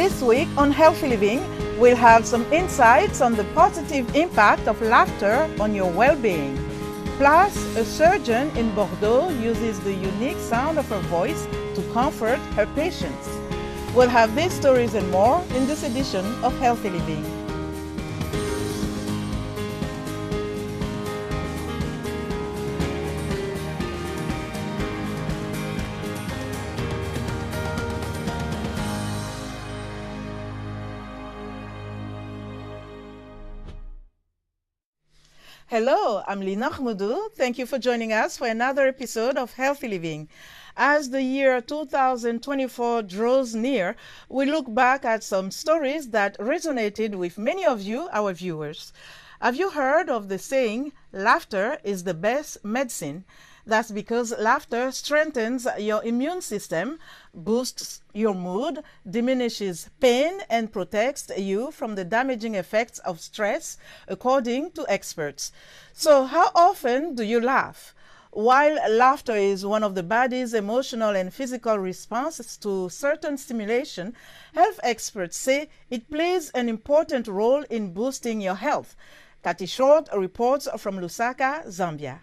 This week on Healthy Living, we'll have some insights on the positive impact of laughter on your well-being. Plus, a surgeon in Bordeaux uses the unique sound of her voice to comfort her patients. We'll have these stories and more in this edition of Healthy Living. Hello, I'm Lina Khmoudou. Thank you for joining us for another episode of Healthy Living. As the year 2024 draws near, we look back at some stories that resonated with many of you, our viewers. Have you heard of the saying, laughter is the best medicine? That's because laughter strengthens your immune system, boosts your mood, diminishes pain, and protects you from the damaging effects of stress, according to experts. So, how often do you laugh? While laughter is one of the body's emotional and physical responses to certain stimulation, health experts say it plays an important role in boosting your health. Kathy Short reports from Lusaka, Zambia.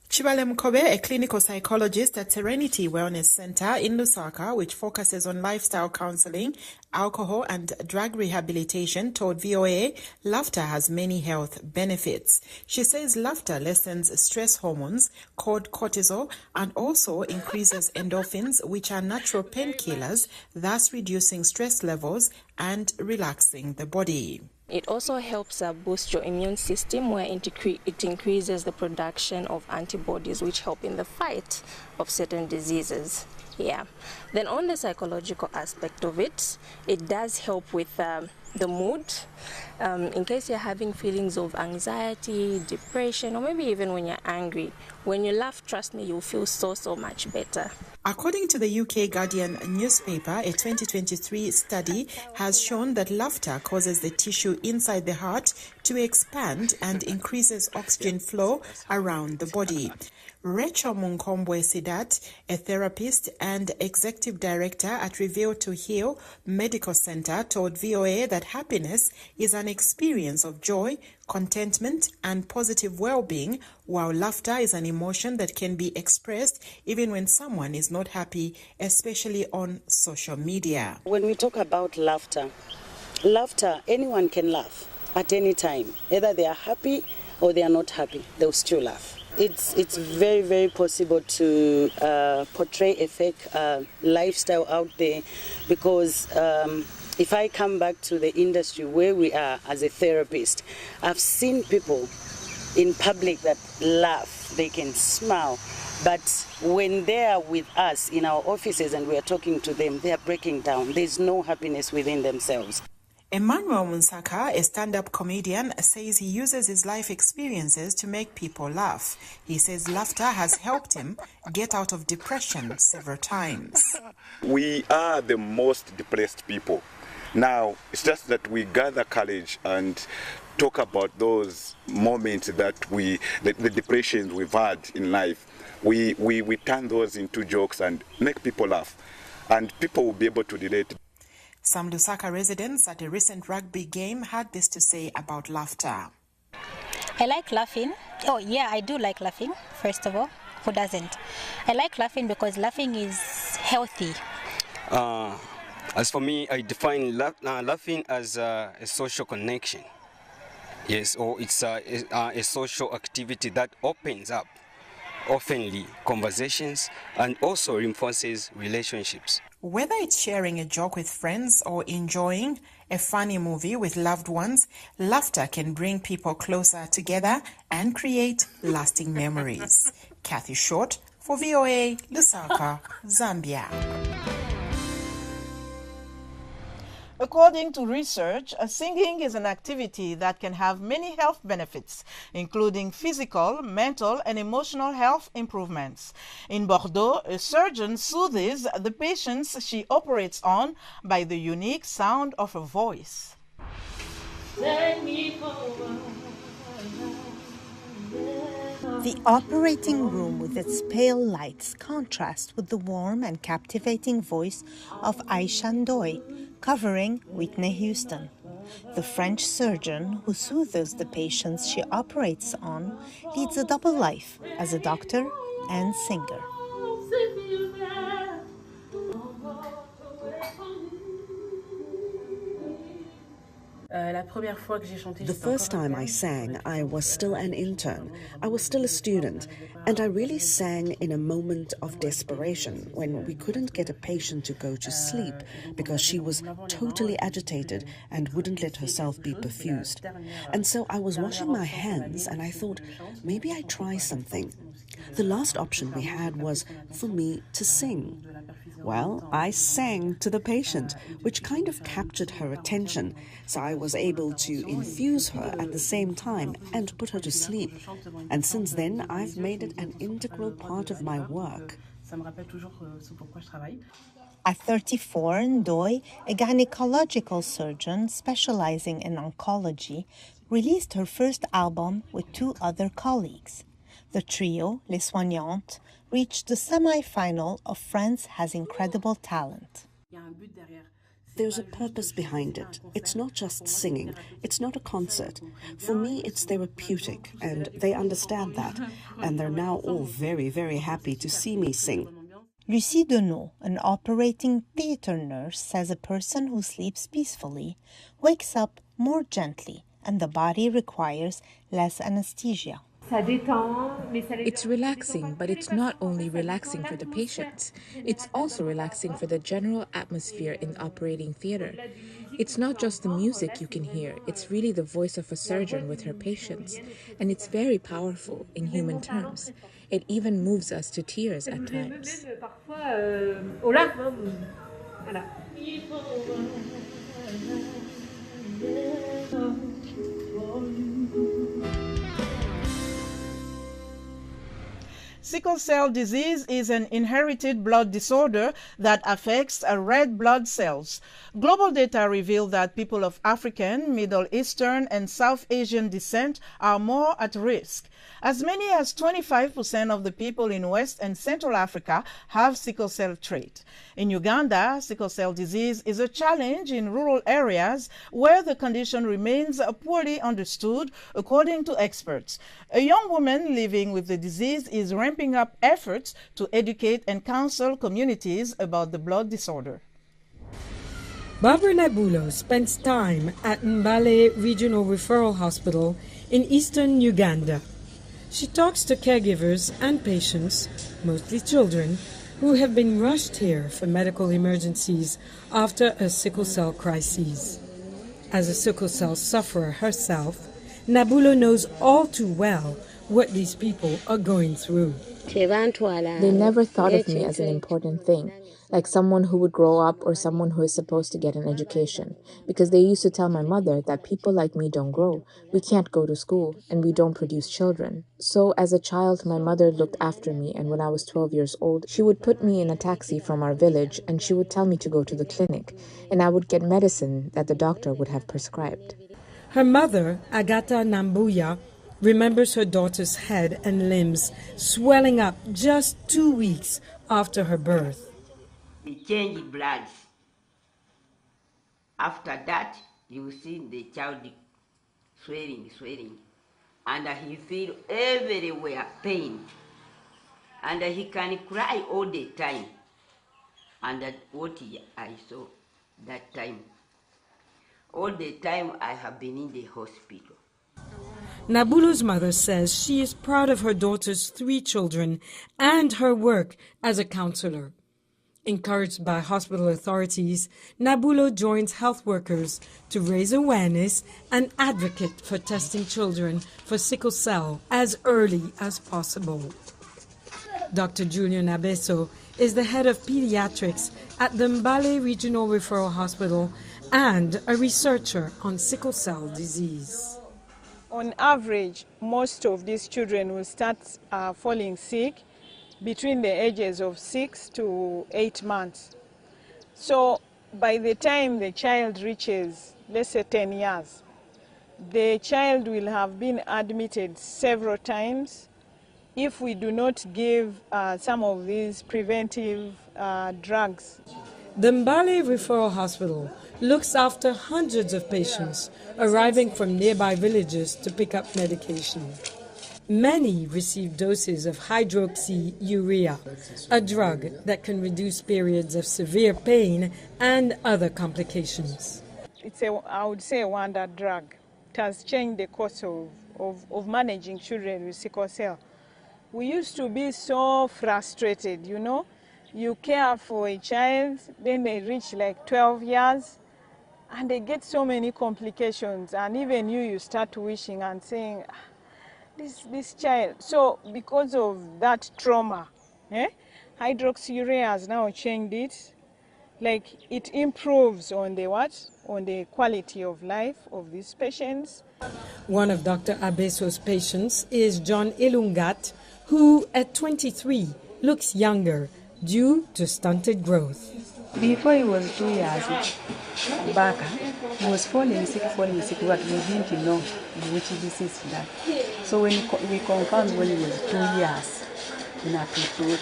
Chibale Mkobe, a clinical psychologist at Serenity Wellness Center in Lusaka, which focuses on lifestyle counseling, alcohol and drug rehabilitation, told VOA laughter has many health benefits. She says laughter lessens stress hormones called cortisol and also increases endorphins, which are natural painkillers, thus reducing stress levels and relaxing the body. It also helps boost your immune system, where it increases the production of antibodies, which help in the fight of certain diseases. Yeah. Then on the psychological aspect of it, it does help with the mood. In case you're having feelings of anxiety, depression, or maybe even when you're angry, when you laugh, trust me, you'll feel so much better. According to the UK Guardian newspaper, a 2023 study has shown that laughter causes the tissue inside the heart to expand and increases oxygen flow around the body. Rachel Munkombwe Sidat, a therapist and executive director at Reveal to Heal Medical Center, told VOA that happiness is an experience of joy, contentment, and positive well-being, while laughter is an emotion that can be expressed even when someone is not happy, especially on social media. When we talk about laughter, anyone can laugh at any time. Either they are happy or they are not happy, they'll still laugh. It's very possible to portray a fake lifestyle out there, because if I come back to the industry where we are as a therapist, I've seen people in public that laugh, they can smile, but when they are with us in our offices and we are talking to them, they are breaking down. There's no happiness within themselves. Emmanuel Munsaka, a stand-up comedian, says he uses his life experiences to make people laugh. He says laughter has helped him get out of depression several times. We are the most depressed people. Now, it's just that we gather courage and talk about those moments that the depressions we've had in life. We turn those into jokes and make people laugh. And people will be able to relate. Some Lusaka residents at a recent rugby game had this to say about laughter. I like laughing. Oh yeah, I do like laughing, first of all. Who doesn't? I like laughing because laughing is healthy. As for me, I define laughing as a social connection. Yes, or it's a social activity that opens up openly conversations and also reinforces relationships. Whether it's sharing a joke with friends or enjoying a funny movie with loved ones, laughter can bring people closer together and create lasting memories. Kathy Short for VOA, Lusaka, Zambia. According to research, singing is an activity that can have many health benefits, including physical, mental, and emotional health improvements. In Bordeaux, a surgeon soothes the patients she operates on by the unique sound of her voice. The The operating room with its pale lights contrasts with the warm and captivating voice of Aisha Ndoye, covering Whitney Houston. The French surgeon who soothes the patients she operates on leads a double life as a doctor and singer. The first time I sang, I was still an intern. I was still a student, and I really sang in a moment of desperation when we couldn't get a patient to go to sleep because she was totally agitated and wouldn't let herself be perfused. And so I was washing my hands and I thought, maybe I'd try something. The last option we had was for me to sing. Well, I sang to the patient, which kind of captured her attention, so I was able to infuse her at the same time and put her to sleep. And since then, I've made it an integral part of my work. At 34, Ndoye, a gynecological surgeon specializing in oncology, released her first album with two other colleagues. The trio, Les Soignantes, reached the semi-final of France Has Incredible Talent. There's a purpose behind it. It's not just singing. It's not a concert. For me, it's therapeutic, and they understand that. And they're now all very, very happy to see me sing. Lucie Deneau, an operating theater nurse, says a person who sleeps peacefully wakes up more gently, and the body requires less anesthesia. It's relaxing, but it's not only relaxing for the patients. It's also relaxing for the general atmosphere in the operating theater. It's not just the music you can hear, it's really the voice of a surgeon with her patients. And it's very powerful in human terms. It even moves us to tears at times. Sickle cell disease is an inherited blood disorder that affects red blood cells. Global data reveal that people of African, Middle Eastern, and South Asian descent are more at risk. As many as 25% of the people in West and Central Africa have sickle cell trait. In Uganda, sickle cell disease is a challenge in rural areas where the condition remains poorly understood, according to experts. A young woman living with the disease is ramping up efforts to educate and counsel communities about the blood disorder. Barbara Nabulo spends time at Mbale Regional Referral Hospital in eastern Uganda. She talks to caregivers and patients, mostly children, who have been rushed here for medical emergencies after a sickle cell crisis. As a sickle cell sufferer herself, Nabulo knows all too well what these people are going through. They never thought of me as an important thing, like someone who would grow up or someone who is supposed to get an education, because they used to tell my mother that people like me don't grow, we can't go to school, and we don't produce children. So as a child, my mother looked after me, and when I was 12 years old, she would put me in a taxi from our village, and she would tell me to go to the clinic, and I would get medicine that the doctor would have prescribed. Her mother, Agata Nambuya, remembers her daughter's head and limbs swelling up just 2 weeks after her birth. They change blood. After that, you see the child swelling, and he feel everywhere pain, and he can cry all the time. And that's what I saw that time. All the time I have been in the hospital. Nabulo's mother says she is proud of her daughter's 3 children and her work as a counselor. Encouraged by hospital authorities, Nabulo joins health workers to raise awareness and advocate for testing children for sickle cell as early as possible. Dr. Julian Abeso is the head of pediatrics at the Mbale Regional Referral Hospital and a researcher on sickle cell disease. On average, most of these children will start falling sick between the ages of 6 to 8 months. So by the time the child reaches, let's say 10 years, the child will have been admitted several times if we do not give some of these preventive drugs. The Mbale Referral Hospital looks after hundreds of patients arriving from nearby villages to pick up medication. Many receive doses of hydroxyurea, a drug that can reduce periods of severe pain and other complications. It's I would say, a wonder drug. It has changed the course of managing children with sickle cell. We used to be so frustrated, you know. You care for a child, then they reach like 12 years, and they get so many complications. And even you start wishing and saying, this child. So because of that trauma, hydroxyurea has now changed it. Like, it improves on the on the quality of life of these patients. One of Dr. Abeso's patients is John Ilungat, who at 23 looks younger due to stunted growth. Before he was 2 years back, he was falling sick, but we didn't know which disease that. So when we confirmed when he was 2 years in April,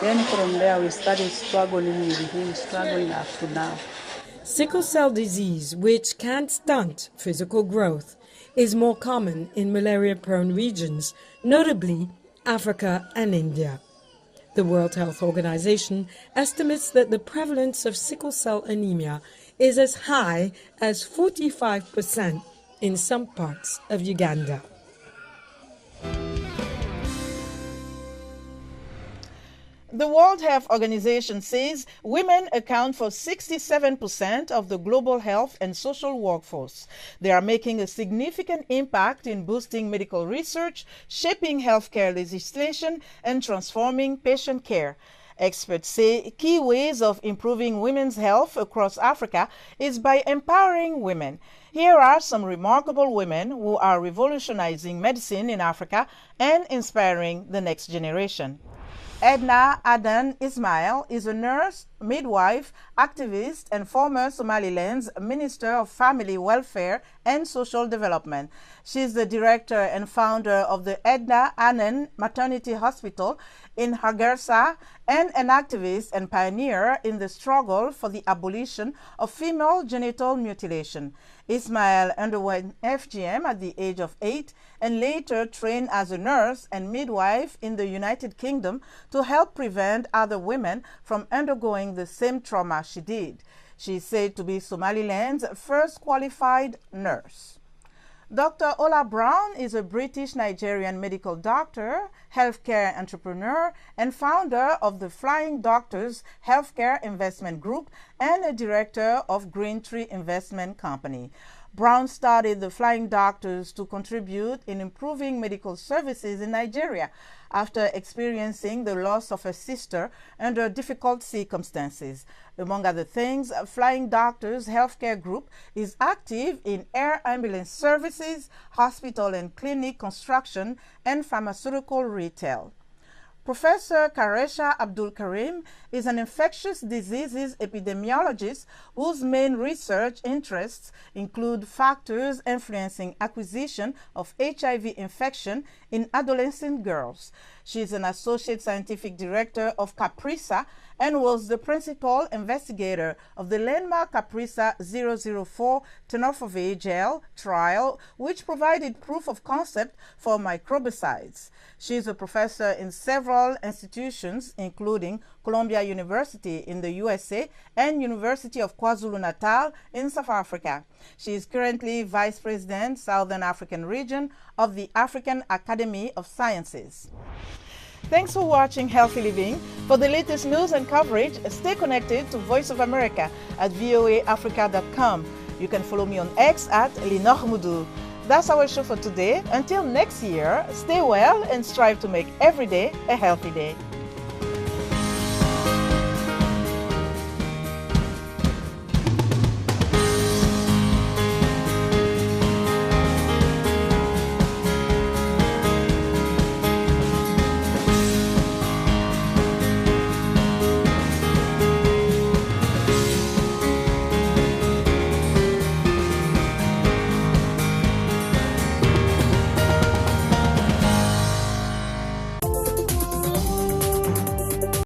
then from there we started struggling with him, struggling up to now. Sickle cell disease, which can stunt physical growth, is more common in malaria-prone regions, notably Africa and India. The World Health Organization estimates that the prevalence of sickle cell anemia is as high as 45% in some parts of Uganda. The World Health Organization says women account for 67% of the global health and social workforce. They are making a significant impact in boosting medical research, shaping healthcare legislation, and transforming patient care. Experts say key ways of improving women's health across Africa is by empowering women. Here are some remarkable women who are revolutionizing medicine in Africa and inspiring the next generation. Edna Adan Ismail is a nurse, midwife, activist, and former Somaliland's Minister of Family Welfare and Social Development. She is the director and founder of the Edna Adan Maternity Hospital in Hargeisa and an activist and pioneer in the struggle for the abolition of female genital mutilation. Ismail underwent FGM at the age of 8 and later trained as a nurse and midwife in the United Kingdom to help prevent other women from undergoing the same trauma she did. She is said to be Somaliland's first qualified nurse. Dr. Ola Brown is a British-Nigerian medical doctor, healthcare entrepreneur, and founder of the Flying Doctors Healthcare Investment Group and a director of Green Tree Investment Company. Brown started the Flying Doctors to contribute in improving medical services in Nigeria after experiencing the loss of her sister under difficult circumstances. Among other things, Flying Doctors Healthcare Group is active in air ambulance services, hospital and clinic construction, and pharmaceutical retail. Professor Karesha Abdul Karim is an infectious diseases epidemiologist whose main research interests include factors influencing acquisition of HIV infection in adolescent girls. She is an associate scientific director of CAPRISA and was the principal investigator of the landmark CAPRISA 004 tenofovir gel trial, which provided proof of concept for microbicides. She is a professor in several institutions, including Columbia University in the USA and University of KwaZulu-Natal in South Africa. She is currently Vice President, Southern African Region of the African Academy of Sciences. Thanks for watching Healthy Living. For the latest news and coverage, stay connected to Voice of America at voaafrica.com. You can follow me on X at Linor Moudou. That's our show for today. Until next year, stay well and strive to make every day a healthy day.